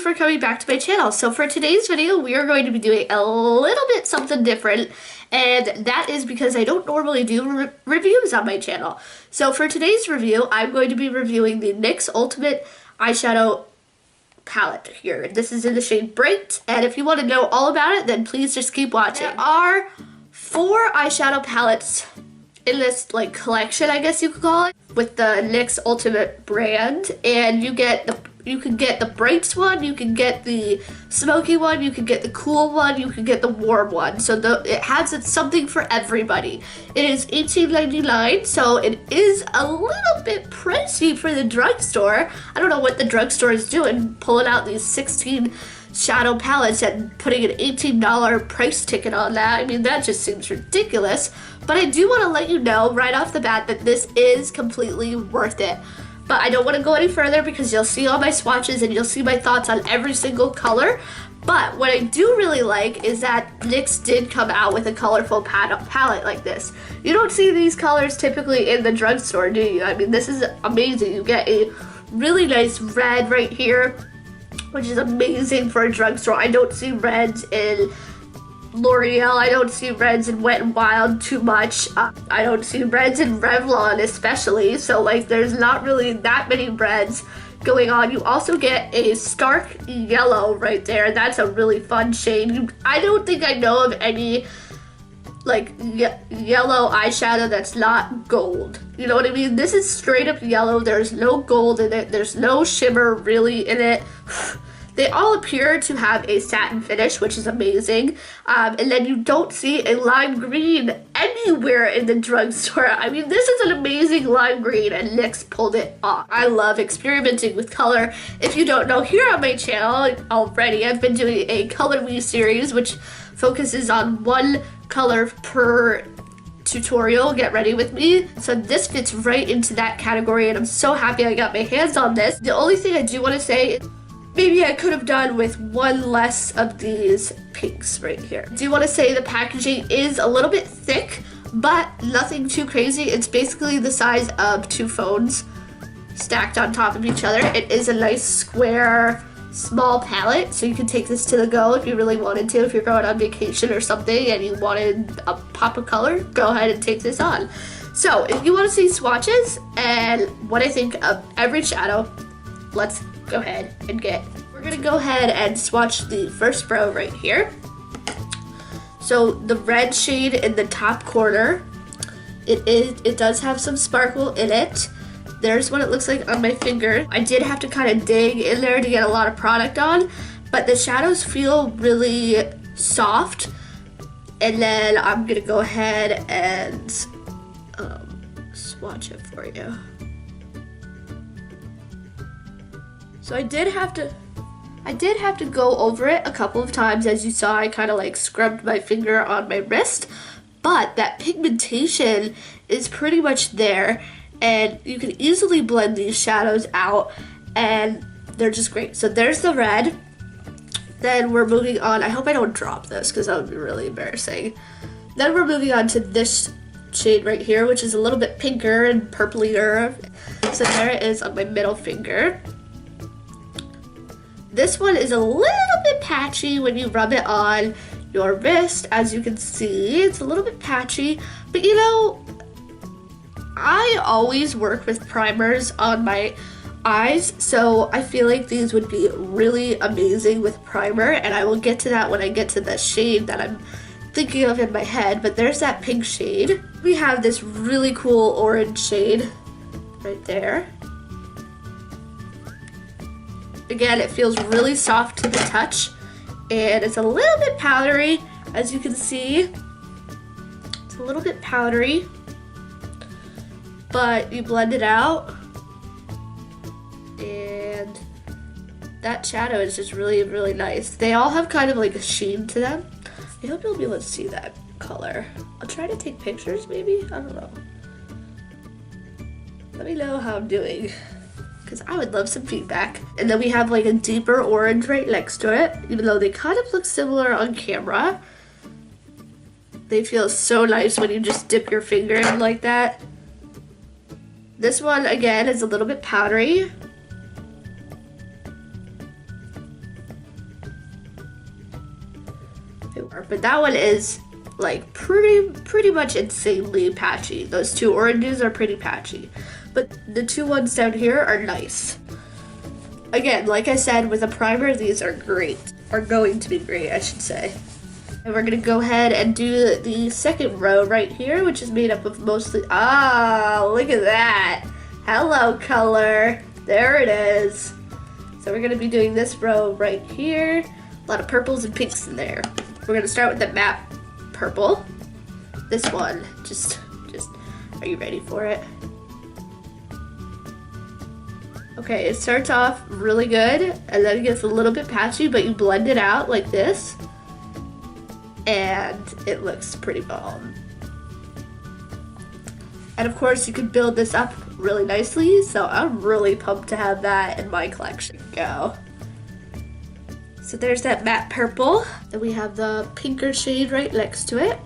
for coming back to my channel. So for today's video, we are going to be doing a little bit something different, and that is because I don't normally do reviews on my channel. So for today's review, I'm going to be reviewing the NYX Ultimate Eyeshadow palette here. This is in the shade Bright, and if you want to know all about it, then please just keep watching. There are 4 eyeshadow palettes in this collection, I guess you could call it, with the NYX Ultimate brand, and you can get the Brights one, you can get the smoky one, you can get the cool one, you can get the warm one. So it has something for everybody. It is $18.99, so it is a little bit pricey for the drugstore. I don't know what the drugstore is doing, pulling out these 16 shadow palettes and putting an $18 price ticket on that. I mean, that just seems ridiculous. But I do want to let you know right off the bat that this is completely worth it. But I don't want to go any further because you'll see all my swatches and you'll see my thoughts on every single color. But what I do really like is that NYX did come out with a colorful palette like this. You don't see these colors typically in the drugstore, do you? I mean, this is amazing. You get a really nice red right here, which is amazing for a drugstore. I don't see reds in L'Oreal, I don't see reds in Wet n Wild too much. I don't see reds in Revlon especially, so there's not really that many reds going on. You also get a stark yellow right there. That's a really fun shade. I don't think I know of any yellow eyeshadow that's not gold. You know what I mean? This is straight up yellow. There's no gold in it. There's no shimmer really in it. They all appear to have a satin finish, which is amazing. And then you don't see a lime green anywhere in the drugstore. I mean, this is an amazing lime green, and NYX pulled it off. I love experimenting with color. If you don't know, here on my channel already, I've been doing a Color Me series, which focuses on one color per tutorial. Get ready with me. So this fits right into that category, and I'm so happy I got my hands on this. The only thing I do want to say is maybe I could have done with one less of these pinks right here. I do want to say the packaging is a little bit thick, but nothing too crazy. It's basically the size of 2 phones stacked on top of each other. It is a nice square, small palette, so you can take this to the go if you really wanted to. If you're going on vacation or something and you wanted a pop of color, go ahead and take this on. So if you want to see swatches and what I think of every shadow, let's go ahead and we're gonna go ahead and swatch the first row right here. So the red shade in the top corner, it does have some sparkle in it. There's what it looks like on my finger. I did have to kind of dig in there to get a lot of product on, but the shadows feel really soft. And then I'm gonna go ahead and swatch it for you. So I did have to go over it a couple of times. As you saw, I kind of scrubbed my finger on my wrist, but that pigmentation is pretty much there, and you can easily blend these shadows out, and they're just great. So there's the red. Then we're moving on. I hope I don't drop this because that would be really embarrassing. Then we're moving on to this shade right here, which is a little bit pinker and purplier. So there it is on my middle finger. This one is a little bit patchy when you rub it on your wrist. As you can see, it's a little bit patchy, but you know, I always work with primers on my eyes, so I feel like these would be really amazing with primer, and I will get to that when I get to the shade that I'm thinking of in my head. But there's that pink shade. We have this really cool orange shade right there. Again, it feels really soft to the touch, and it's a little bit powdery, as you can see. It's a little bit powdery, but you blend it out, and that shadow is just really, really nice. They all have kind of a sheen to them. I hope you'll be able to see that color. I'll try to take pictures, maybe? I don't know. Let me know how I'm doing, because I would love some feedback. And then we have a deeper orange right next to it. Even though they kind of look similar on camera, they feel so nice when you just dip your finger in like that. This one, again, is a little bit powdery. more. But that one is like pretty much insanely patchy. Those two oranges are pretty patchy. But the two ones down here are nice. Again, like I said, with a primer, these are great. Are going to be great, I should say. And we're gonna go ahead and do the second row right here, which is made up of mostly, look at that. Hello, color. There it is. So we're gonna be doing this row right here. A lot of purples and pinks in there. We're gonna start with the matte purple. This one, just, are you ready for it? Okay, it starts off really good, and then it gets a little bit patchy, but you blend it out like this, and it looks pretty bomb. And of course, you could build this up really nicely, so I'm really pumped to have that in my collection. Go. So there's that matte purple, and we have the pinker shade right next to it.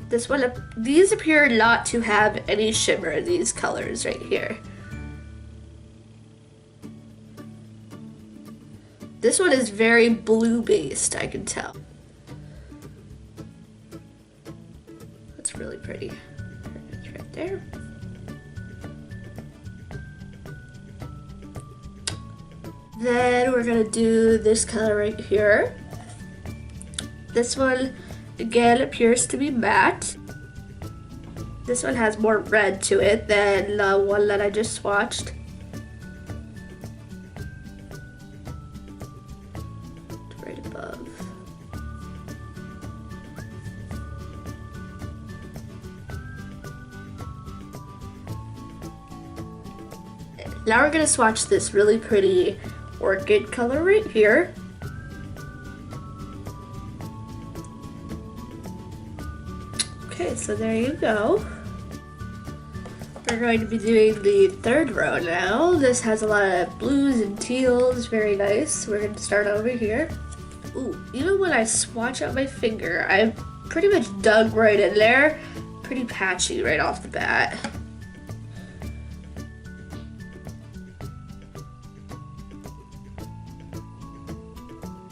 This one, these appear not to have any shimmer, these colors right here. This one is very blue based, I can tell. That's really pretty. It's right there. Then we're gonna do this color right here. This one, again, appears to be matte. This one has more red to it than the one that I just swatched. It's right above. Now we're gonna swatch this really pretty orchid color right here. Okay, so there you go. We're going to be doing the third row now. This has a lot of blues and teals, very nice. We're going to start over here. Ooh, even when I swatch out my finger, I pretty much dug right in there. Pretty patchy right off the bat.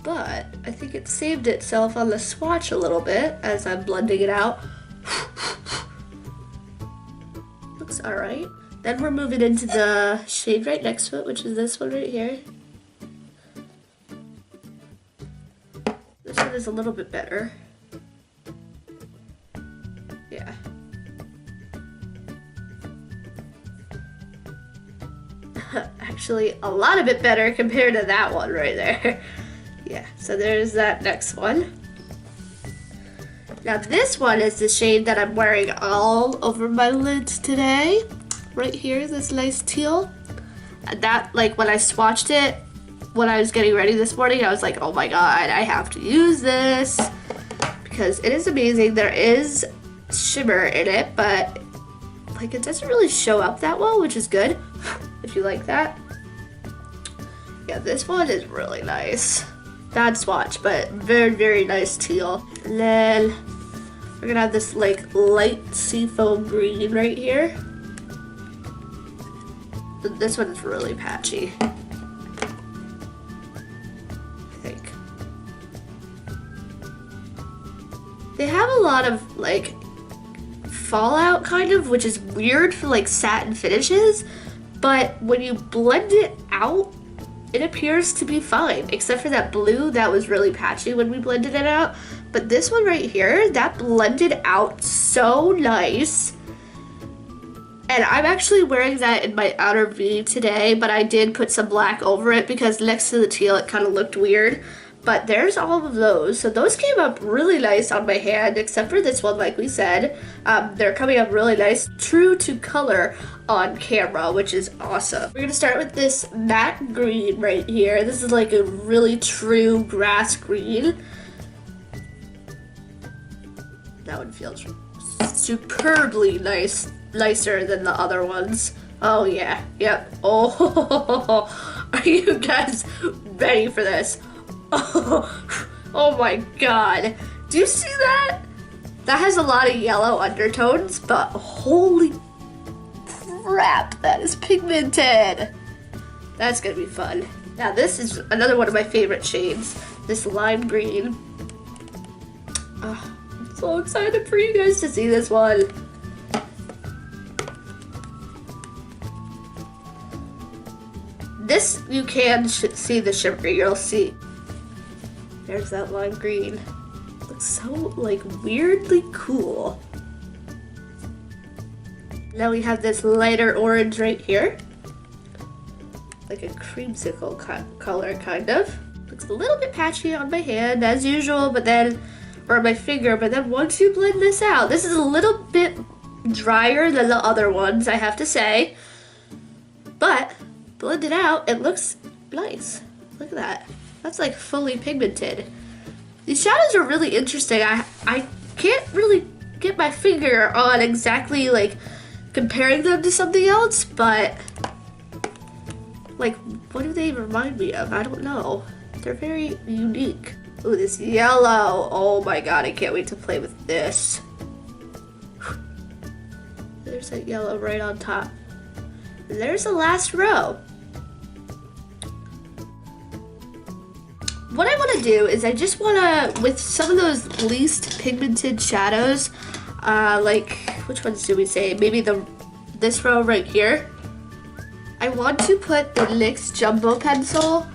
But I think it saved itself on the swatch a little bit as I'm blending it out. Looks alright. Then we're moving into the shade right next to it, which is this one right here. This one is a little bit better. Yeah. Actually, a lot of it better compared to that one right there. Yeah, so there's that next one. Now this one is the shade that I'm wearing all over my lids today. Right here, this nice teal. And that, like, when I swatched it, when I was getting ready this morning, I was like, oh my god, I have to use this. Because it is amazing. There is shimmer in it, but like it doesn't really show up that well, which is good, if you like that. Yeah, this one is really nice. Bad swatch, but very, very nice teal. And then we're gonna have this like light seafoam green right here. This one is really patchy, I think. They have a lot of like fallout kind of, which is weird for like satin finishes, but when you blend it out, it appears to be fine, except for that blue that was really patchy when we blended it out. But this one right here, that blended out so nice. And I'm actually wearing that in my outer V today, but I did put some black over it because next to the teal it kind of looked weird. But there's all of those. So those came up really nice on my hand, except for this one, like we said. They're coming up really nice, true to color on camera, which is awesome. We're gonna start with this matte green right here. This is like a really true grass green. That one feels superbly nice, nicer than the other ones. Oh yeah, yep. Oh, are you guys ready for this? Oh my god. Do you see that? That has a lot of yellow undertones, but holy crap, that is pigmented. That's gonna be fun. Now this is another one of my favorite shades, this lime green. Oh, I'm so excited for you guys to see this one. This, you can see the shimmer, you'll see. There's that lime green. Looks so, like, weirdly cool. Now we have this lighter orange right here. Like a creamsicle color, kind of. Looks a little bit patchy on my hand, as usual, but then, or on my finger, but then once you blend this out, this is a little bit drier than the other ones, I have to say. But, blend it out, it looks nice. Look at that. That's like fully pigmented. These shadows are really interesting. I can't really get my finger on exactly like comparing them to something else, but like, what do they remind me of? I don't know. They're very unique. Ooh, this yellow. Oh my god, I can't wait to play with this. There's that yellow right on top. And there's the last row. What I want to do is I just want to, with some of those least pigmented shadows, like, which ones do we say? Maybe this row right here. I want to put the NYX Jumbo Pencil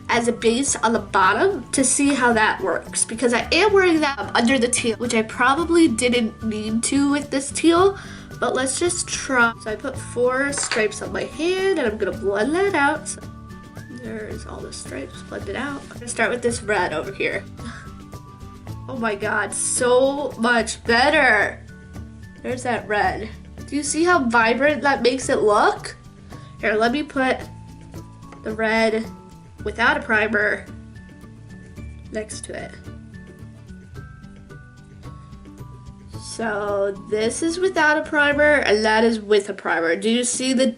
as a base on the bottom to see how that works, because I am wearing that under the teal, which I probably didn't need to with this teal, but let's just try. So I put 4 stripes on my hand and I'm going to blend that out. So there's all the stripes blended out. I'm gonna start with this red over here. Oh my god, so much better. There's that red. Do you see how vibrant that makes it look? Here, let me put the red without a primer next to it. So this is without a primer and that is with a primer. Do you see the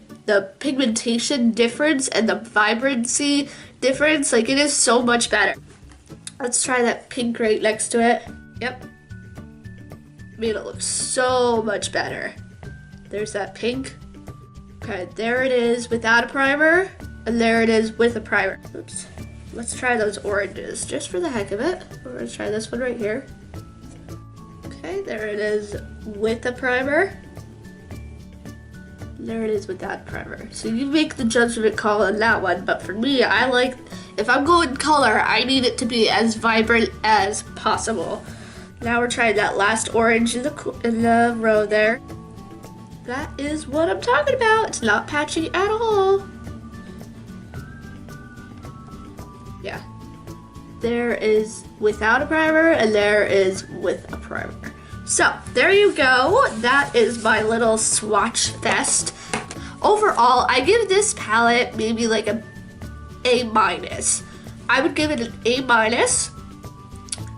pigmentation difference and the vibrancy difference? Like, it is so much better. Let's try that pink right next to it. Yep. Made it look so much better. There's that pink. Okay, there it is without a primer, and there it is with a primer. Oops. Let's try those oranges, just for the heck of it. We're gonna try this one right here. Okay, there it is with a primer. There it is without primer. So you make the judgment call on that one, but for me, I like, if I'm going color, I need it to be as vibrant as possible. Now we're trying that last orange in the row there. That is what I'm talking about. It's not patchy at all. Yeah. There is without a primer, and there is with a primer. So, there you go. That is my little swatch fest. Overall, I give this palette maybe like a A-. I would give it an A-.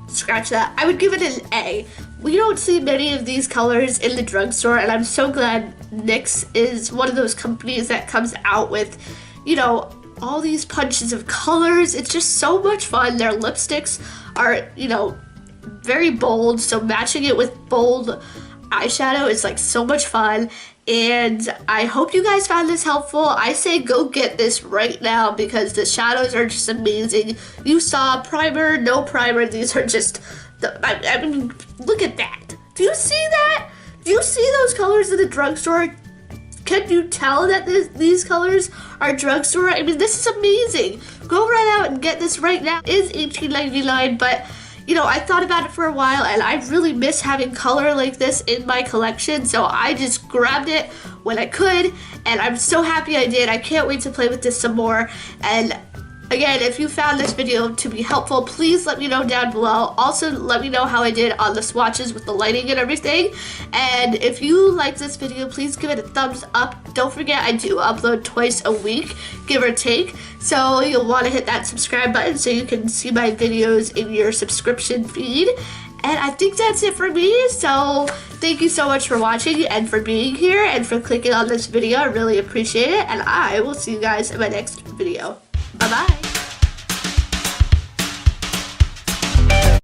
Scratch that. I would give it an A. We don't see many of these colors in the drugstore, and I'm so glad NYX is one of those companies that comes out with, you know, all these punches of colors. It's just so much fun. Their lipsticks are, you know, very bold, so matching it with bold eyeshadow is like so much fun. And I hope you guys found this helpful. I say go get this right now because the shadows are just amazing. You saw primer, no primer. These are just, I mean, look at that. Do you see that? Do you see those colors in the drugstore? Can you tell that these colors are drugstore? I mean, this is amazing. Go right out and get this right now. It is $18.99, but you know, I thought about it for a while and I really miss having color like this in my collection, so I just grabbed it when I could, and I'm so happy I did. I can't wait to play with this some more. And again, if you found this video to be helpful, please let me know down below. Also, let me know how I did on the swatches with the lighting and everything. And if you like this video, please give it a thumbs up. Don't forget, I do upload twice a week, give or take. So you'll want to hit that subscribe button so you can see my videos in your subscription feed. And I think that's it for me. So thank you so much for watching and for being here and for clicking on this video. I really appreciate it. And I will see you guys in my next video. Bye-bye.